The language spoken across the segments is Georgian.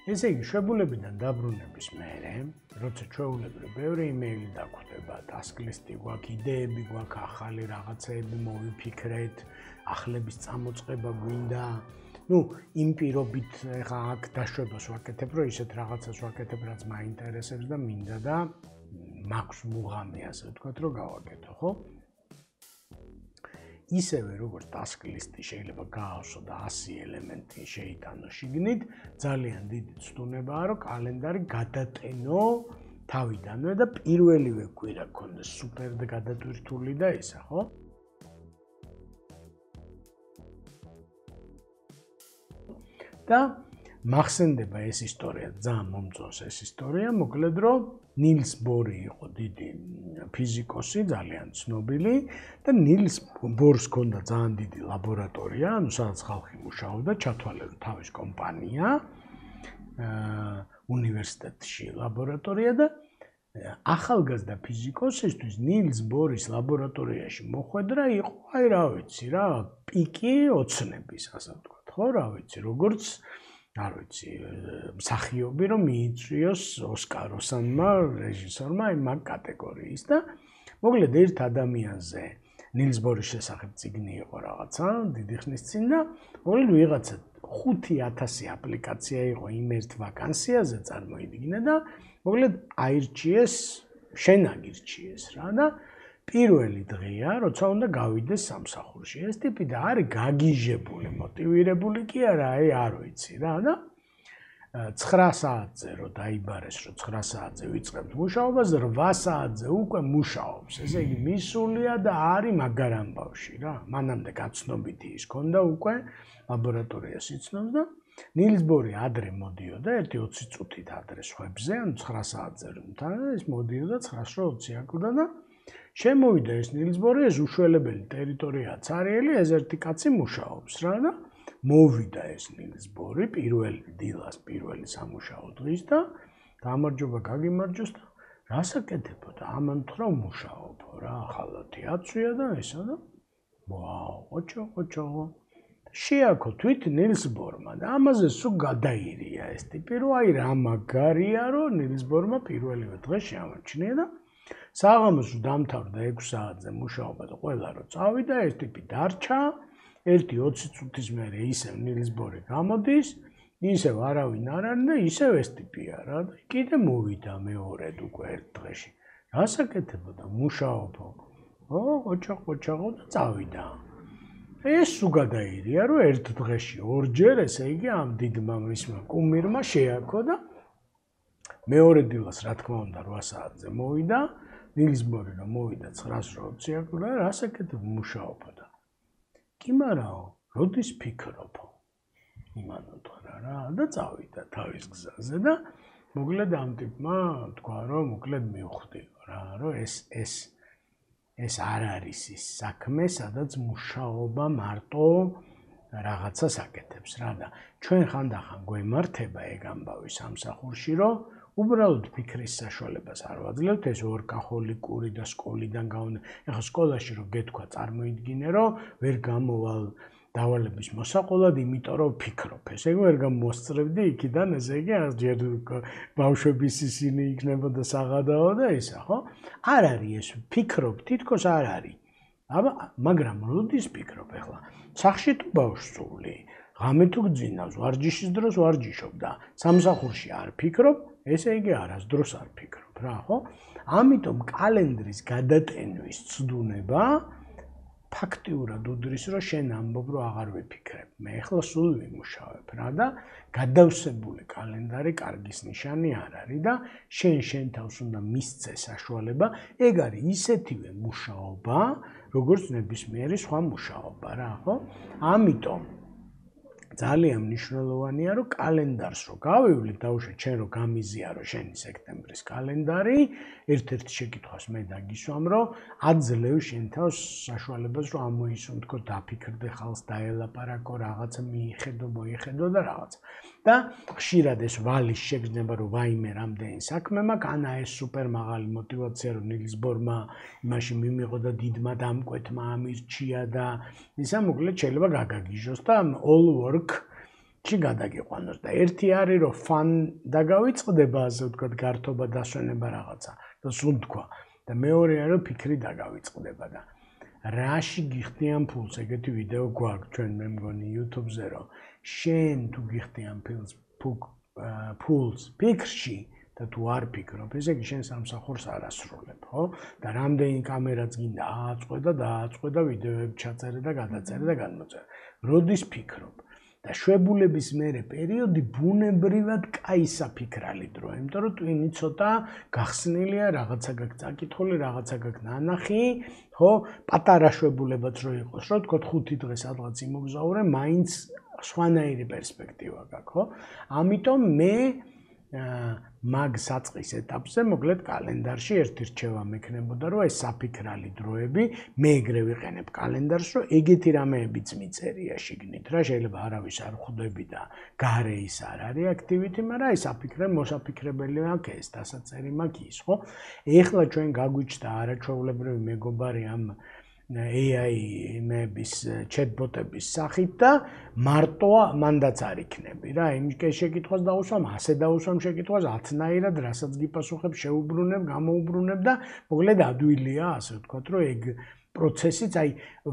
ესე იგი, შვებულებიდან დაბრუნების მერე, როცა ჩვეულებრივ ბევრი იმეილი დაგვხვდება, task-list-ი გვაქვს, იდეები გვაქვს, ახალი რაღაცეები მოვიფიქრეთ, ახლების წამოწყება გვინდა. იმ პირობით ეხა აქ დაშვებას ვაკეთებ, რომ ისეთ რაღაცას ვაკეთებ, რაც მაინტერესებს და მინდა და მაქვს მუღამი, ასე ვთქვათ, რომ გავაკეთო, ხო? ისევე როგორც task-list-ი შეიძლება გაავსო და 100 ელემენტი შეიტანო შიგნით, ძალიან დიდი ცდუნებაა, რომ კალენდარი გადატენო თავიდანვე და პირველივე კვირა გქონდეს სუპერ გადატვირთული და ისა, ხო? და მახსენდება ეს ისტორია, ძალიან მომწონს ეს ისტორია, მოკლედ რომ ნილს ბორი იყო დიდი ფიზიკოსი, ძალიან ცნობილი და ნილს ბორს ჰქონდა ძალიან დიდი ლაბორატორია, სადაც ხალხი მუშაობდა, ჩათვალე თავის კომპანია, უნივერსიტეტში ლაბორატორია და ახალგაზრდა ფიზიკოსისთვის ნილს ბორის ლაბორატორიაში მოხვედრა იყო, რა ვიცი რა, პიკი ოცნების, ასე ვთქვათ, ხო, რა ვიცი, როგორც არ ვიცი, მსახიობი რომ მიიწვიოს ოსკაროსანმა რეჟისორმა იმ კატეგორიის და მოკლედ ერთ ადამიანზე ნილს ბორის შესახებ წიგნი იყო რაღაცა დიდი ხნის წინ და მოკლედ ვიღაცა 5000 აპლიკაცია იყო იმ ერთ ვაკანსიაზე წარმოიდგინე და მოკლედ აირჩიეს, შენ აგირჩიეს რა და პირველი დღეა, როცა უნდა გავიდეს სამსახურში. ეს ტიპი და არის გაგიჟებული, მოტივირებული კი არა, არ ვიცი რა და 9 საათზე რო დაიბარეს, რომ 9 საათზე ვიწყებთ მუშაობას, 8 საათზე უკვე მუშაობს. ესე იგი, მისულია და არის მაგარ ამბავში რა. მანამდე გაცნობითი ის ქონდა უკვე ლაბორატორიას იცნობს და ნილს ბორი ადრე მოდიოდა, 1-20 წუთით ადრე ხვებზე, ანუ 9 საათზე რომ ის მოდიოდა 9:20 აკვდა და შემოვიდა ეს ნილს ბორი, ეს უშველებელი ტერიტორიაა ცარიელი, ეს ერთი კაცი მუშაობს რა და მოვიდა ეს ნილს ბორი პირველი დილას, პირველი სამუშაო დღის და გამარჯობა, გაგიმარჯოს და რას აკეთებო და ამან თქო მუშაობო რა, ხალათი აცვია და ესა და ვაუ, ოჩო შეაქო თვით ნილს ბორმა და ამაზე სულ გადაირია ეს ტიპი, რომ აი რა მაგარია, რომ ნილს ბორმა პირველივე დღეს შეამჩნია და საღამოს დამთავრდა 6 საათზე მუშაობა და ყველა რო წავიდა, ეს ტიპი დარჩა, 1-20 წუთის მერე ისევ ნილს ბორი გამოდის, ისევ არავინ არ არის და ისევ ეს ტიპია რა და კიდე მოვიდა მეორედ უკვე ერთ დღეში. რას აკეთებოდა? მუშაობო. ოჩახო და წავიდა. ეს სულ გადაირია, რომ ერთ დღეში ორჯერ, ესე იგი ამ დიდმა მისმა კუმირმა შეაქო და მეორე დილას რა თქმა უნდა 8 საათზე მოვიდა, ნილს ბორი რომ მოვიდა 9:20 აკვირა, რას აკეთებ მუშაობო და კი მარაო, როდის ფიქრობო? იმან უთხრა რა და წავიდა თავის გზაზე და მოკლედ ამ ტიპმა თქვა, რომ მოკლედ მივხვდიო რა, რომ ეს არ არის ის საქმე, სადაც მუშაობა მარტო რაღაცას აკეთებს რა და ჩვენ ხანდახან გვემართება ეგ ამბავი სამსახურში, რომ უბრალოდ ფიქრის საშუალებას არ ვაძლევთ, ეს ორკახოლიკური და სკოლიდან გავნა. ეხლა სკოლაში რო გეთქვა, წარმოიდგინე, რომ ვერ გამოვალ დავალების მოსაყოლად, იმიტომ რომ ვფიქრობ. ესე იგი ვერ გამოსწრებდი იქიდან, ესე იგი ჯერ ბავშვების ისინი იქნებოდა საღადაო და ისა, ხო? არ არის ეს ვფიქრობ, თითქოს არ არის. მაგრამ როდის ვფიქრობ ეხლა? სახში თუ ბავშვს სული, ღამე თუ გძინავს, ვარჯიშის დროს ვარჯიშობ და სამსახურში არ ფიქრობ, ესე იგი არასდროს არ ფიქრობ რა, ხო? ამიტომ კალენდრის გადატენვის ცდუნება ფაქტიურად უდრის, რომ შენ ამბობ, რომ აღარ ვიფიქრებ. მე ახლა სულ ვიმუშავებ რა და გადავსებული კალენდარი კარგის ნიშანი არ არის და შენ თავს უნდა მისცე საშუალება, ეგ არის ისეთივე მუშაობა, როგორც ნებისმიერი სხვა მუშაობა რა, ხო? ამიტომ ძალიან მნიშვნელოვანია, რომ კალენდარს რო გავივლი, დაუშვე ჩვენ რო გამიზიარო შენი სექტემბრის კალენდარი, ერთ-ერთი შეკითხვას მე დაგისვამ, რომ აძლევ შენ თავს საშუალებას, რომ ამოისუნთქო, დაფიქრდე ხალხს, დაელაპარაკო, რაღაცა მიიხედო, მოიხედო და რაღაცა. და ხშირად ეს ვალის შეგრძნება, რომ ვაიმე რამდენი საქმე მაქვს, ანა ეს სუპერ მაღალი მოტივაცია, რომ ნილს ბორმა იმაში მიმიღო და დიდმა დამკვეთმა ამირჩია და ისა მოკლედ შეიძლება გაგაგიჟოს და all work ში გადაგიყვანოს და ერთი არის რომ ფან დაგავიწყდება ასე ვთქვათ გართობა დასვენება რაღაცა და სულ თქვა და მეორე არის რომ ფიქრი დაგავიწყდება და რაში გიხდიან ფულს ეგეთი ვიდეო გვაქვს ჩვენ მე მგონი YouTube-ზე რომ შენ თუ გიხდიან ფულს ფიქრში და თუ არ ფიქრობ ესე იგი შენ სამსახურს არ ასრულებ ხო და რამდენი კამერაც გინდა ააწყვე და ვიდეოები ჩაწერე და გადაწერე და გადმოწერე როდის ფიქრობ და შვებულების მერე პერიოდი ბუნებრივად კაი საფიქრალი დროა, იმიტომ რომ ტვინი ცოტა გახსნილია, რაღაცა გაქვს წაკითხული, რაღაცა გაქვს ნანახი, ხო? პატარა შვებულებაც რო იყოს, რო თქო 5 დღე სადღაც იმოგზაურე, მაინც სხვანაირი პერსპექტივა გაქვს, ხო? ამიტომ მე მაგ საწყის ეტაპზე მოკლედ კალენდარში ერთი რჩევა მექნებოდა რომ ეს საფიქრალი დროები მე ეგრე ვიყენებ კალენდარს რომ ეგეთი რამეებიც მიწერია შიგნით რა შეიძლება არავის არ ხვდები და გარე ის არ არის აქტივიტი მაგრამ ეს საფიქრე მოსაფიქრებელი აქვს ეს დასაწერი მაქვს ის ხო ეხლა ჩვენ გაგვიჩნდა არაჩვეულებრივი მეგობარი ამ AI-მების chatbot-ების სახით და მარტო მანდაც არ იქნები რა იმის შეკითხვას დაუსვამ, ასე დაუსვამ შეკითხვას 10-ნაირად, რასაც გიპასუხებ, შეუბრუნებ, გამოუბრუნებ და მოკლედ ადვილია, ასე ვთქვათ, რომ ეგ პროცესიც აი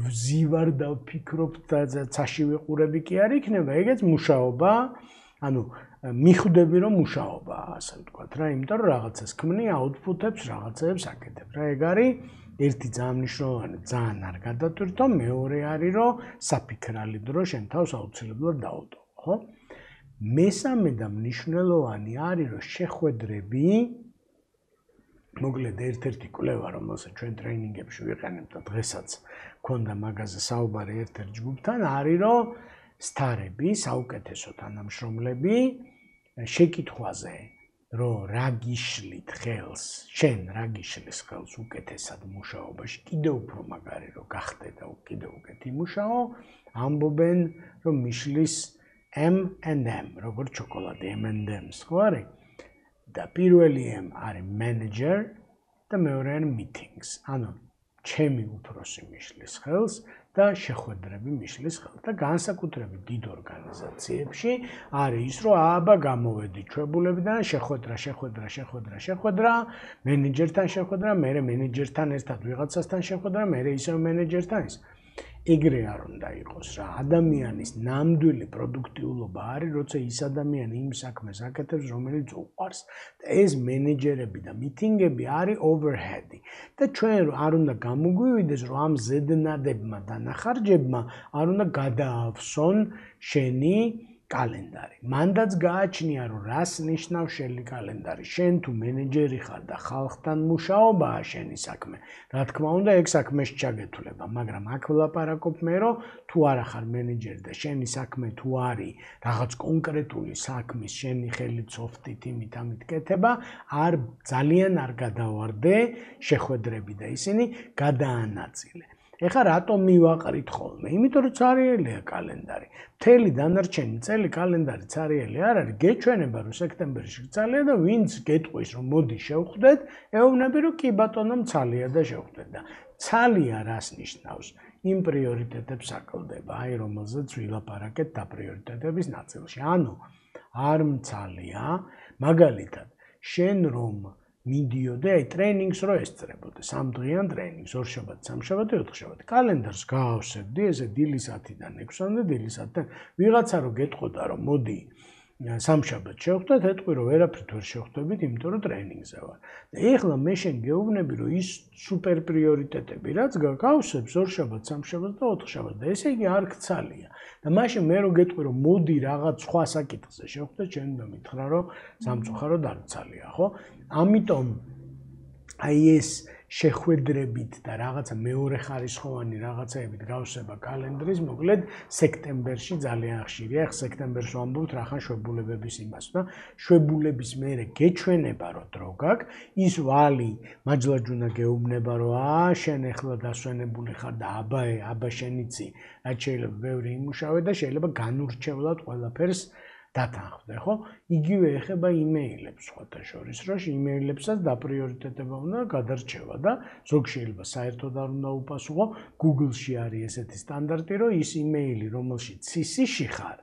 ვზივარ და ვფიქრობ და ცაში ვიყურები კი არ იქნება, ეგეც მუშაობა, ანუ მიხვდები რომ მუშაობა, ასე ვთქვათ რა, იმიტომ რომ რაღაცას ქმნი, აუთპუტებს, რაღაცებს აკეთებ რა, ეგ არის ერთი ძალიან მნიშვნელოვანი, ძალიან არ გადატვირთო, მეორე არის რომ საფიქრალი დრო შენ თავს აუცილებლად დაუტოვო, ხო? მესამე და მნიშვნელოვანი არის რომ შეხვედრები მოკლედ ერთ-ერთი კვლევა რომელსაც ჩვენ ტრეინინგებში ვიყენებთ და დღესაც მქონდა მაგაზე საუბარი ერთ-ერთ ჯგუფთან არის რომ სტარები, საუკეთესო თანამშრომლები შეკითხვაზე რომ რა გიშლით ხელს, შენ რა გიშლის ხელს უკეთესად მუშაობაში, კიდევ უფრო მაგარი რომ გახდე და კიდევ უკეთი მუშაო, ამბობენ რომ მიშლის M&M, როგორც შოკოლადი M&M's, ხო არის? და პირველი M არის manager და მეორე არის meetings. ანუ ჩემი უფროსი მიშლის ხელს და შეხვედრები მიშლის ხელს და განსაკუთრებით დიდ ორგანიზაციებში არის ის რომ აბა გამოვედი ჩვეულებიდან შეხვედრა მენეჯერთან შეხვედრა მერე მენეჯერთან ერთად ვიღაცასთან შეხვედრა მერე ისევ მენეჯერთან ის ეგრე არ უნდა იყოს რა ადამიანის ნამდვილი პროდუქტიულობა არის როცა ის ადამიანი იმ საქმეს აკეთებს რომელიც უყვარს და ეს მენეჯერები და მიტინგები არის overhead-ი და ჩვენ არ უნდა გამოგვივიდეს რომ ამ ზედნადებმა და ნახარჯებმა არ უნდა გადაავსონ შენი კალენდარი. მანდაც გააჩნია რომ რას ნიშნავს შენი კალენდარი. შენ თუ მენეჯერი ხარ და ხალხთან მუშაობაა შენი საქმე. რა თქმა უნდა, ეგ საქმეში ჩაგეთვლება, მაგრამ აქ ვლაპარაკობ მე რომ თუ არა ხარ მენეჯერი და შენი საქმე თუ არის რაღაც კონკრეტული საქმის შენი ხელით სოფტით იმით ამით კეთება, ძალიან არ გადავარდე შეხვედრები და ისინი გადაანაწილე. ეხლა რატომ მივაყრით ხოლმე? იმიტომ რომ ცარიელია კალენდარი. მთელი დანარჩენი წელი კალენდარი ცარიელი არ არის. გეჩვენება რომ სექტემბერში გწალია და ვინც გეტყვის რომ მოდი შევხვდეთ, ეუბნები რომ კი ბატონო მცალია და შევხვდეთ და ცალია რას ნიშნავს? იმ პრიორიტეტებს აკლდება, აი რომელზეც ვილაპარაკეთ და პრიორიტეტების ნაწილში. ანუ არ მცალია, მაგალითად, შენ რომ მიდიოდე, აი ტრეინინგს რო ესწრებოდე, 3 დღიან ტრეინინგს, 2 შაბათი, 3 შაბათი, 4 შაბათი. კალენდარს გაავსებდი, ესე დილის 10-დან 6-მდე, დილის 10-დან. ვიღაცა რო გეტყოდა, რომ მოდი სამშაბათს შევხვდეთ, ეთყვი რომ ვერაფრით ვერ შევხვდებით, იმიტომ რომ ტრეინინგზე ვარ. და ეხლა მე შენ გეუბნები, რომ ის სუპერ პრიორიტეტები, რაც გავსებს 2 შაბათს, 3 შაბათს და 4 შაბათს და ესე იგი არ გცალია. და მაშინ მე რო გეტყვი, რომ მოდი რაღაც სხვა საკითხზე შევხვდეთ, შენ უნდა მითხრა, რომ სამწუხაროდ არ გცალია, ხო? ამიტომ აი ეს შეხვედრებით და რაღაცა მეორე ხარისხოვანი რაღაცაებით გავსება კალენდრის, მოკლედ სექტემბერში ძალიან ხშირია. ახლა სექტემბერს ვამბობთ რახან შვებულებების იმას და შვებულების მერე გეჩვენება რომ დრო გაქვს, ის ვალი მაჯლაჯუნა გეუბნება რომ შენ ახლა დასვენებული ხარ და აბა შენიცი, რაც შეიძლება ბევრი იმუშავე და შეიძლება განურჩევლად ყველაფერს დათანხმდე, ხო? იგივე ეხება იმეილებს სხვათა შორის, რომ იმეილებსაც დაპრიორიტეტება უნდა გადარჩევა და ზოგ შეიძლება საერთოდ არ უნდა უპასუხო. Google-ში არის ესეთი სტანდარტი, რომ ის იმეილი, რომელშიც CC-ში ხარ,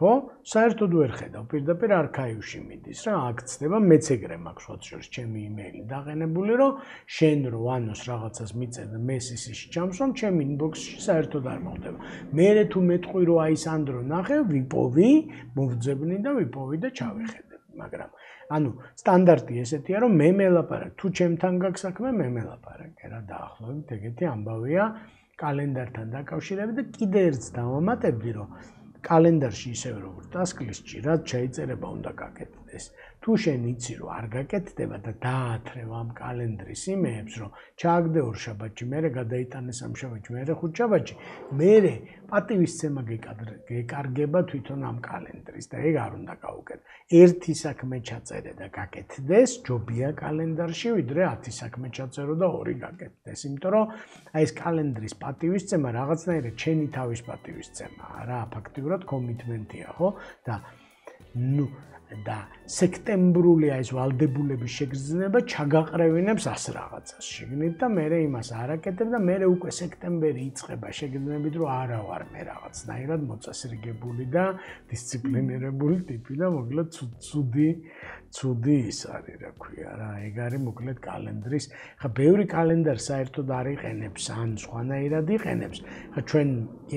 ხო? საერთოდ ვერ ხედავ, პირდაპირ არქაივში მიდის რა, აქ ცდება, მეც ეგრე მაქვს სხვა შორის ჩემი იმეილი დაყენებული, რომ შენ რო ვანოს რაღაცას მიწერ და მესისში ჩამსვამ, ჩემი ინბოქსში საერთოდ არ მოხდება. მერე თუ მეტყვი რომ აი სანდრო ნახე, ვიპოვი, მოვძებნი და ვიპოვი და ჩავეხედებ, მაგრამ ანუ სტანდარტი ესეთია, რომ მე მელაპარაკ, თუ ჩემთან გაქვს საქმე, მე მელაპარაკე რა, დაახლოებით ეგეთი ამბავია კალენდართან დაკავშირებით და კიდე ერთს დავამატებდი, რომ კალენდარში ისევე როგორც ტასკლისტში, რაც შეიძლება უნდა გაკეთდეს. თუ შენ იცი რომ არ გაკეთდება და დაათრევ ამ კალენდრის იმეებს, რომ ჩააგდე ორშაბათში, მერე გადაიტანე სამშაბათში, მერე ხუთშაბათში, მერე პატივისცემა გეკარგება თვითონ ამ კალენდრის და ეგ არ უნდა გაუკეთო. ერთი საქმე ჩაწერე და გაკეთდეს, ჯობია კალენდარში, ვიდრე 10 საქმე ჩაწერო და 2 გაკეთდეს. იმიტომ რომ აი ეს კალენდრის პატივისცემა რაღაცნაირად ჩემი თავის პატივისცემაა რა, ფაქტიურად კომიტმენტია, ხო? და სექტემბრული ეს ვალდებულების შეგრძნება ჩაგაყრევინებს ას რაღაცას შიგნით და მე იმას არ აკეთებ და მე უკვე სექტემბერი იწყება შეგრძნებით რომ არა ვარ მე რაღაცნაირად მოწესრიგებული და დისციპლინირებული ტიპი და მოკლედ ცუდი ის არის რა ქვია რა ეგ არის მოკლედ კალენდრის ხა ბევრი კალენდარი საერთოდ არ იყენებს ან სხვანაირად იყენებს ხა ჩვენ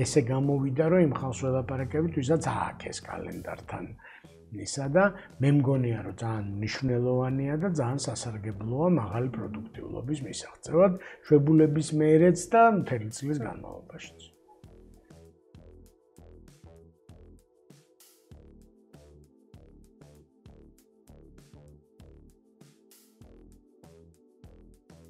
ესე გამოვიდა რომ იმ ხალხს ველაპარაკებით ვისაც ააქვს ეს კალენდართან ისა და მე მგონია რომ ძალიან მნიშვნელოვანია და ძალიან სასარგებლოა მაღალი პროდუქტიულობის მისაღწევად შვებულების მერეც და მთელი წლის განმავლობაშიც.